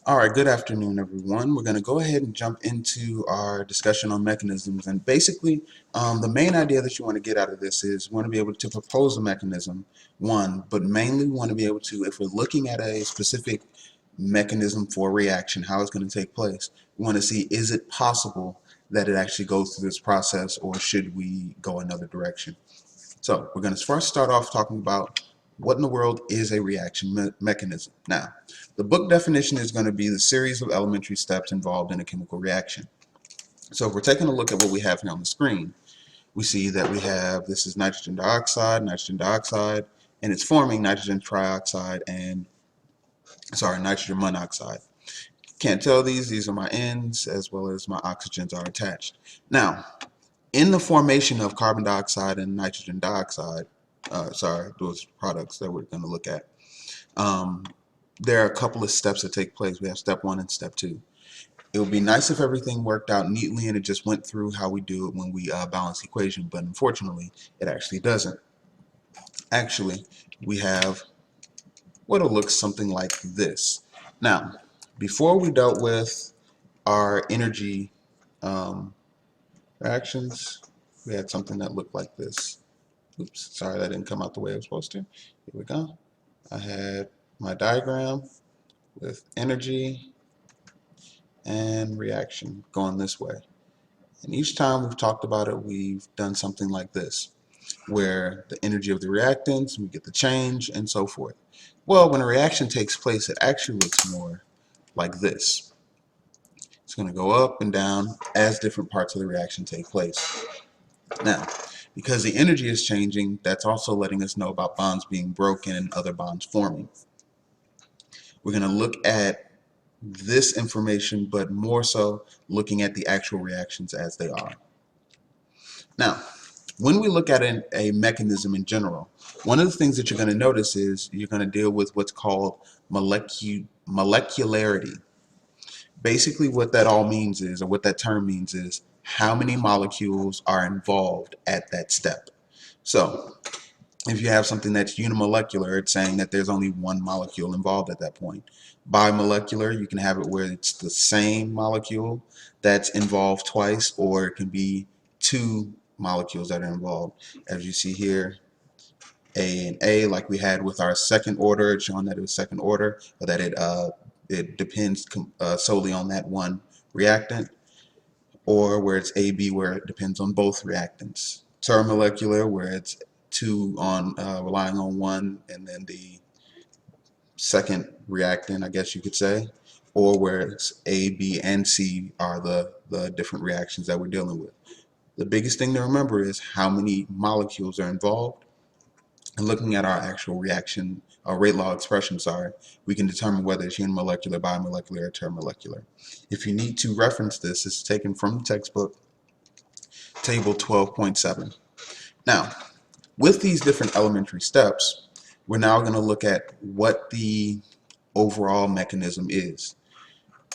All right, good afternoon, everyone. We're going to go ahead and jump into our discussion on mechanisms. And basically, the main idea that you want to get out of this is you want to be able to propose a mechanism, one, but mainly we want to be able to, if we're looking at a specific mechanism for a reaction, how it's going to take place, we want to see, is it possible that it actually goes through this process, or should we go another direction? So we're going to first start off talking about what in the world is a reaction mechanism. Now, the book definition is going to be the series of elementary steps involved in a chemical reaction. So if we're taking a look at what we have here on the screen, we see that we have, this is nitrogen dioxide, and it's forming nitrogen trioxide and, nitrogen monoxide. Can't tell these are my N's as well as my oxygens are attached. Now, in the formation of carbon dioxide and nitrogen dioxide, those products that we're going to look at, there are a couple of steps that take place. We have step 1 and step 2. It would be nice if everything worked out neatly and it just went through how we do it when we balance the equation, but unfortunately, it actually doesn't. Actually, we have what will look something like this. Now, before we dealt with our energy reactions, we had something that looked like this. Oops, sorry, that didn't come out the way it was supposed to. Here we go. I had my diagram with energy and reaction going this way. And each time we've talked about it, we've done something like this, where the energy of the reactants, we get the change, and so forth. Well, when a reaction takes place, it actually looks more like this. It's going to go up and down as different parts of the reaction take place. Now, because the energy is changing, that's also letting us know about bonds being broken and other bonds forming. We're going to look at this information, but more so looking at the actual reactions as they are. Now, when we look at a mechanism in general, one of the things that you're going to notice is you're going to deal with what's called molecularity. Basically what that all means is, or what that term means is, how many molecules are involved at that step. So if you have something that's unimolecular, it's saying that there's only one molecule involved at that point. Bimolecular, you can have it where it's the same molecule that's involved twice, or it can be two molecules that are involved. As you see here, A and A, like we had with our second order, it's showing that it was second order, or that it depends solely on that one reactant, or where it's AB, where it depends on both reactants. Termolecular, where it's two on relying on one and then the second reactant, I guess you could say, or where it's A, B, and C are the different reactions that we're dealing with. The biggest thing to remember is how many molecules are involved, and looking at our actual reaction, our rate law expression, we can determine whether it's unimolecular, bimolecular, or termolecular. If you need to reference this, it's taken from the textbook, table 12.7. Now, with these different elementary steps, we're now going to look at what the overall mechanism is.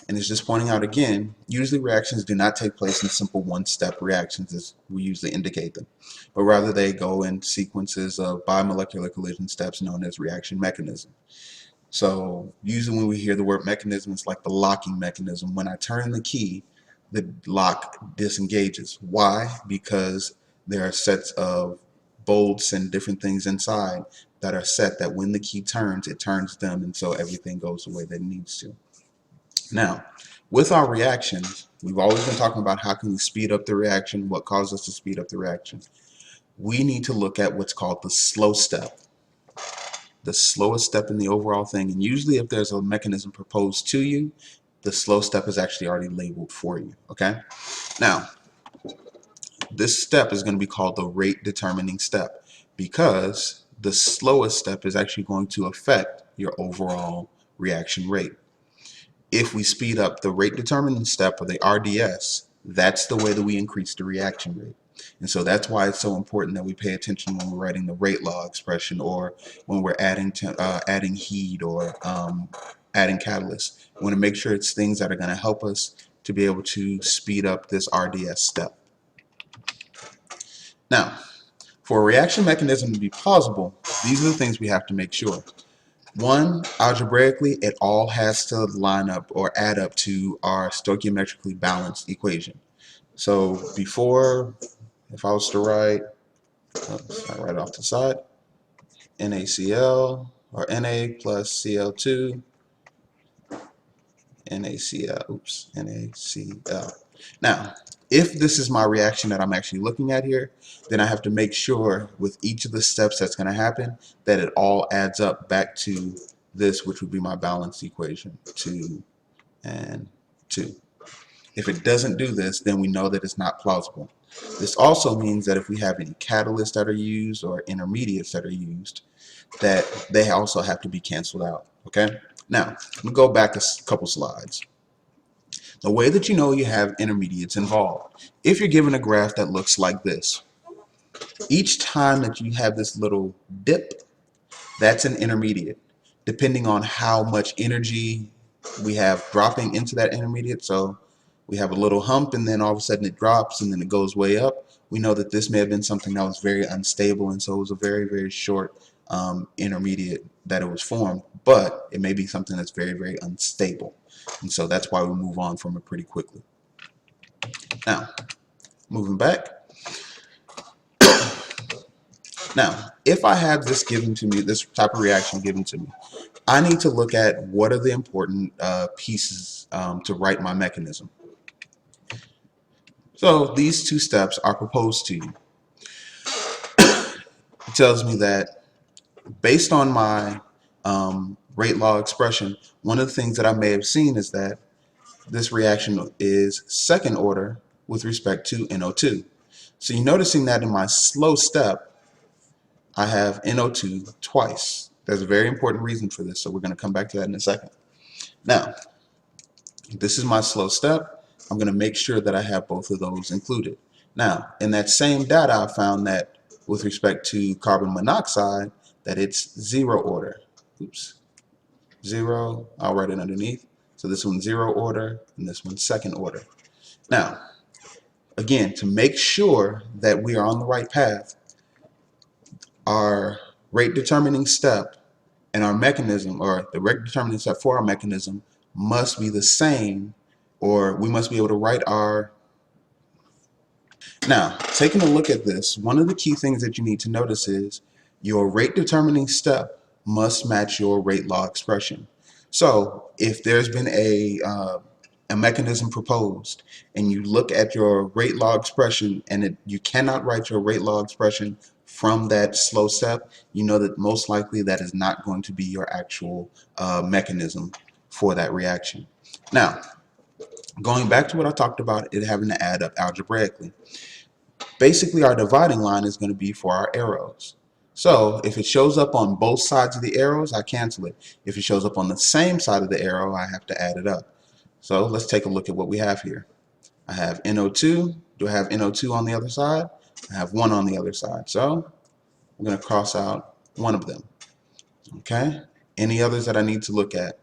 And it's just pointing out again, usually reactions do not take place in simple one-step reactions as we usually indicate them, but rather they go in sequences of bimolecular collision steps known as reaction mechanism. So usually when we hear the word mechanism, it's like the locking mechanism. When I turn the key, the lock disengages. Why? Because there are sets of bolts and different things inside that are set that when the key turns, it turns them, and so everything goes the way that it needs to. Now, with our reactions, we've always been talking about how can we speed up the reaction, what causes us to speed up the reaction. We need to look at what's called the slow step, the slowest step in the overall thing. And usually if there's a mechanism proposed to you, the slow step is actually already labeled for you, okay? Now, this step is going to be called the rate determining step, because the slowest step is actually going to affect your overall reaction rate. If we speed up the rate determining step, or the RDS, that's the way that we increase the reaction rate. And so that's why it's so important that we pay attention when we're writing the rate law expression, or when we're adding heat, or adding catalysts. We want to make sure it's things that are going to help us to be able to speed up this RDS step. Now, for a reaction mechanism to be plausible, these are the things we have to make sure. One, algebraically, it all has to line up or add up to our stoichiometrically balanced equation. So before, if I was to write, right off the side, NaCl or Na plus Cl2, NaCl. Now, if this is my reaction that I'm actually looking at here, then I have to make sure with each of the steps that's going to happen that it all adds up back to this, which would be my balanced equation, 2 and 2. If it doesn't do this, then we know that it's not plausible. This also means that if we have any catalysts that are used or intermediates that are used, that they also have to be canceled out. Okay? Now, I'm going to go back a couple slides. The way that you know you have intermediates involved, if you're given a graph that looks like this, each time that you have this little dip, that's an intermediate, depending on how much energy we have dropping into that intermediate. So we have a little hump and then all of a sudden it drops and then it goes way up. We know that this may have been something that was very unstable, and so it was a very, very short intermediate that it was formed, but it may be something that's very, very unstable. And so that's why we move on from it pretty quickly. Now, moving back. Now, if I have this given to me, this type of reaction given to me, I need to look at what are the important pieces to write my mechanism. So these two steps are proposed to you. It tells me that based on my rate law expression, one of the things that I may have seen is that this reaction is second order with respect to NO2. So you're noticing that in my slow step, I have NO2 twice. There's a very important reason for this, so we're going to come back to that in a second. Now, this is my slow step. I'm going to make sure that I have both of those included. Now, in that same data, I found that with respect to carbon monoxide, that it's zero order. Oops. Zero, I'll write it underneath. So this one's zero order, and this one's second order. Now, again, to make sure that we are on the right path, our rate determining step and our mechanism, or the rate determining step for our mechanism, must be the same, or we must be able to write our. Now, taking a look at this, one of the key things that you need to notice is your rate determining step must match your rate law expression. So if there's been a mechanism proposed and you look at your rate law expression and you cannot write your rate law expression from that slow step, you know that most likely that is not going to be your actual mechanism for that reaction. Now, going back to what I talked about, it having to add up algebraically. Basically, our dividing line is going to be for our arrows. So if it shows up on both sides of the arrows, I cancel it. If it shows up on the same side of the arrow, I have to add it up. So let's take a look at what we have here. I have NO2. Do I have NO2 on the other side? I have 1 on the other side. So I'm going to cross out one of them. Okay? Any others that I need to look at?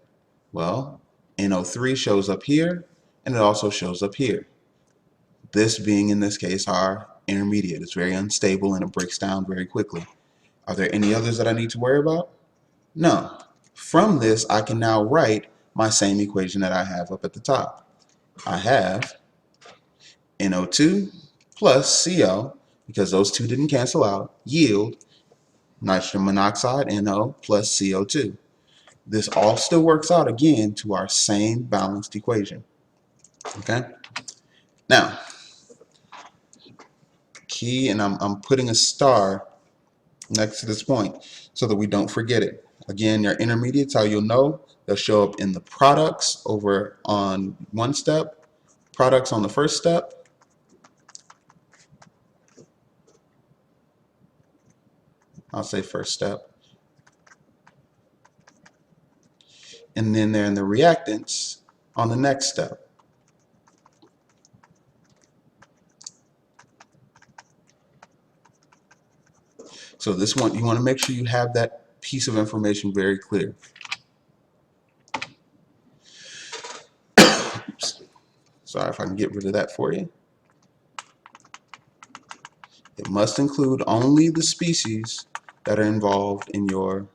Well, NO3 shows up here, and it also shows up here. This being, in this case, our intermediate. It's very unstable and it breaks down very quickly. Are there any others that I need to worry about? No. From this, I can now write my same equation that I have up at the top. I have NO2 plus CO, because those two didn't cancel out, yield nitrogen monoxide, NO, plus CO2. This all still works out again to our same balanced equation. Okay? Now, key, and I'm putting a star next to this point so that we don't forget it. Again, your intermediates, how you'll know, they'll show up in the products over on one step, products on the first step, I'll say first step, and then they're in the reactants on the next step. So this one, you want to make sure you have that piece of information very clear. Oops. Sorry if I can get rid of that for you. It must include only the species that are involved in your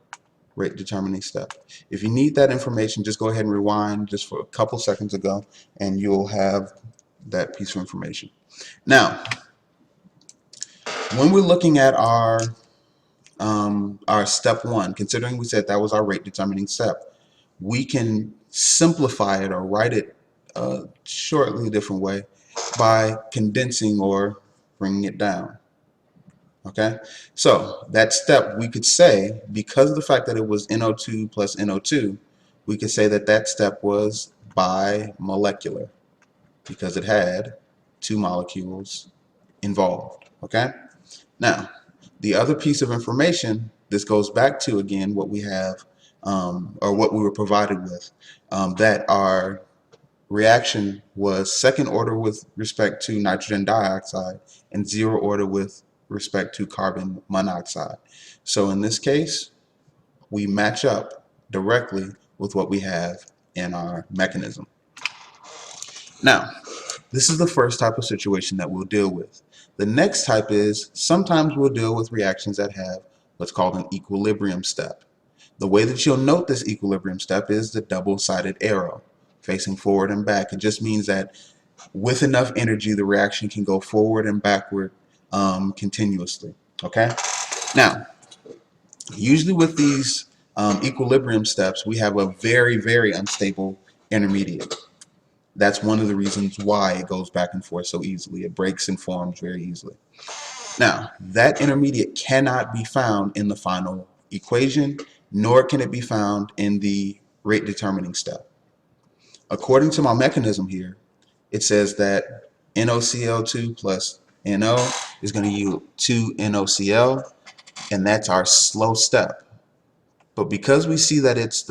rate determining step. If you need that information, just go ahead and rewind just for a couple seconds ago, and you'll have that piece of information. Now, when we're looking at our step one, considering we said that was our rate determining step, we can simplify it or write it shortly a different way by condensing or bringing it down. Okay, so that step, we could say, because of the fact that it was NO2 plus NO2, we could say that that step was bimolecular because it had two molecules involved. Okay, now the other piece of information, this goes back to again what we have or what we were provided with, that our reaction was second order with respect to nitrogen dioxide and zero order with respect to carbon monoxide. So in this case, we match up directly with what we have in our mechanism. Now, this is the first type of situation that we'll deal with. The next type is sometimes we'll deal with reactions that have what's called an equilibrium step. The way that you'll note this equilibrium step is the double-sided arrow facing forward and back. It just means that with enough energy, the reaction can go forward and backward continuously. Okay? Now, usually with these equilibrium steps, we have a very, very unstable intermediate. That's one of the reasons why it goes back and forth so easily. It breaks and forms very easily. Now, that intermediate cannot be found in the final equation, nor can it be found in the rate determining step. According to my mechanism here, it says that NoCl2 plus NO is going to yield 2 NoCl, and that's our slow step. But because we see that it's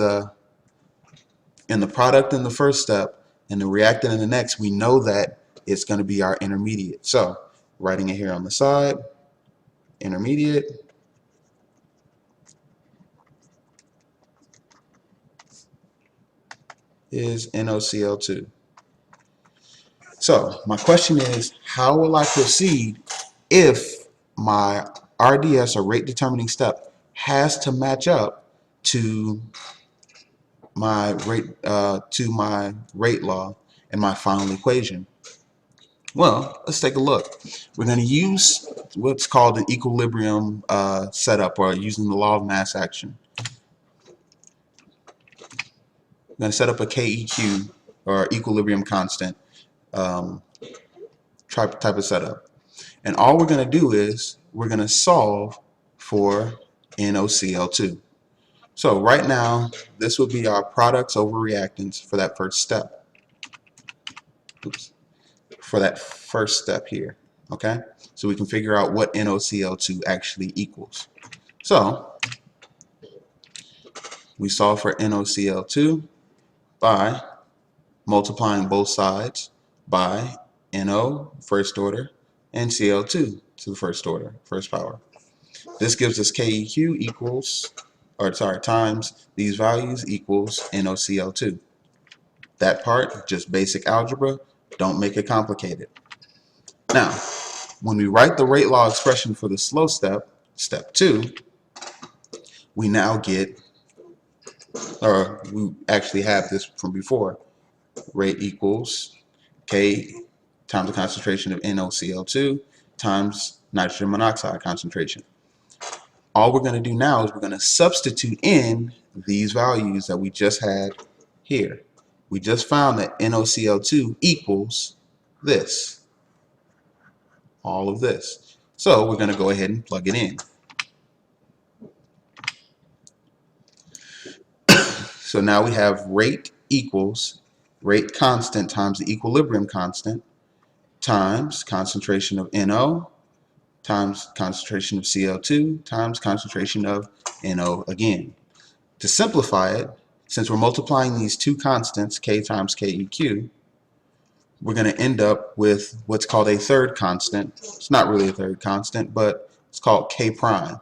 in the product in the first step and the reactant in the next, we know that it's going to be our intermediate. So writing it here on the side, intermediate is NoCl2. So my question is, how will I proceed if my RDS or rate determining step has to match up to my rate law and my final equation? Well, let's take a look. We're going to use what's called an equilibrium setup, or using the law of mass action. We're going to set up a KEQ, or equilibrium constant type of setup. And all we're going to do is we're going to solve for NoCl2. So right now, this will be our products over reactants for that first step. Oops. For that first step here, okay? So we can figure out what NoCl2 actually equals. So we solve for NoCl2 by multiplying both sides by NO, first order, and Cl2 to the first order, first power. This gives us KEQ equals, times these values equals NoCl2. That part, just basic algebra, don't make it complicated. Now, when we write the rate law expression for the slow step, step 2, we now get, or we actually have this from before, rate equals K times the concentration of NoCl2 times nitrogen monoxide concentration. All we're going to do now is we're going to substitute in these values that we just had here. We just found that NoCl2 equals this, all of this. So we're going to go ahead and plug it in. So now we have rate equals rate constant times the equilibrium constant times concentration of NO times concentration of Cl2 times concentration of NO again. To simplify it, since we're multiplying these two constants, K times KEQ, we're going to end up with what's called a third constant. It's not really a third constant, but it's called K prime.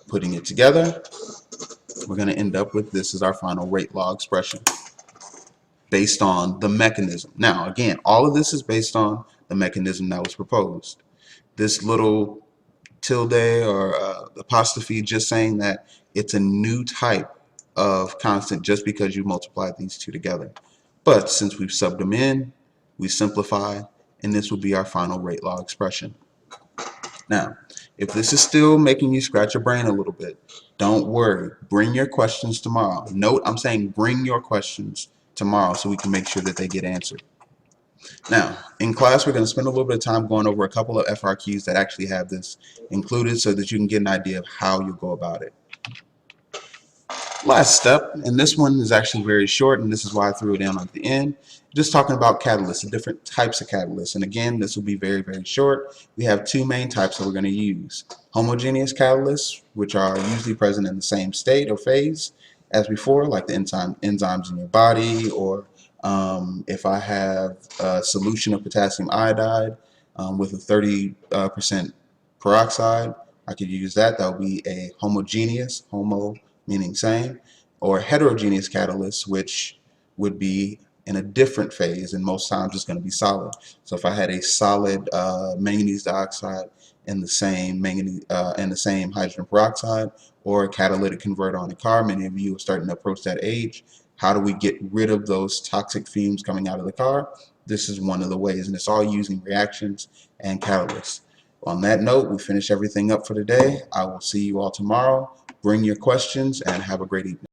Putting it together, we're going to end up with this as our final rate law expression based on the mechanism. Now, again, all of this is based on the mechanism that was proposed. This little tilde or apostrophe, just saying that it's a new type of constant just because you multiply these two together. But since we've subbed them in, we simplify, and this will be our final rate law expression. Now, if this is still making you scratch your brain a little bit, don't worry. Bring your questions tomorrow. Note, I'm saying bring your questions tomorrow so we can make sure that they get answered. Now, in class, we're going to spend a little bit of time going over a couple of FRQs that actually have this included so that you can get an idea of how you go about it. Last step, and this one is actually very short, and this is why I threw it in at the end, just talking about catalysts, the different types of catalysts. And again, this will be very, very short. We have two main types that we're going to use. Homogeneous catalysts, which are usually present in the same state or phase as before, like the enzymes in your body, or if I have a solution of potassium iodide with a 30% peroxide, I could use that. That would be a homogeneous, homo meaning same, or heterogeneous catalyst, which would be in a different phase, and most times it's going to be solid. So if I had a solid manganese dioxide in the same hydrogen peroxide, or a catalytic converter on a car, many of you are starting to approach that age. How do we get rid of those toxic fumes coming out of the car? This is one of the ways, and it's all using reactions and catalysts. On that note, we finish everything up for today. I will see you all tomorrow. Bring your questions and have a great evening.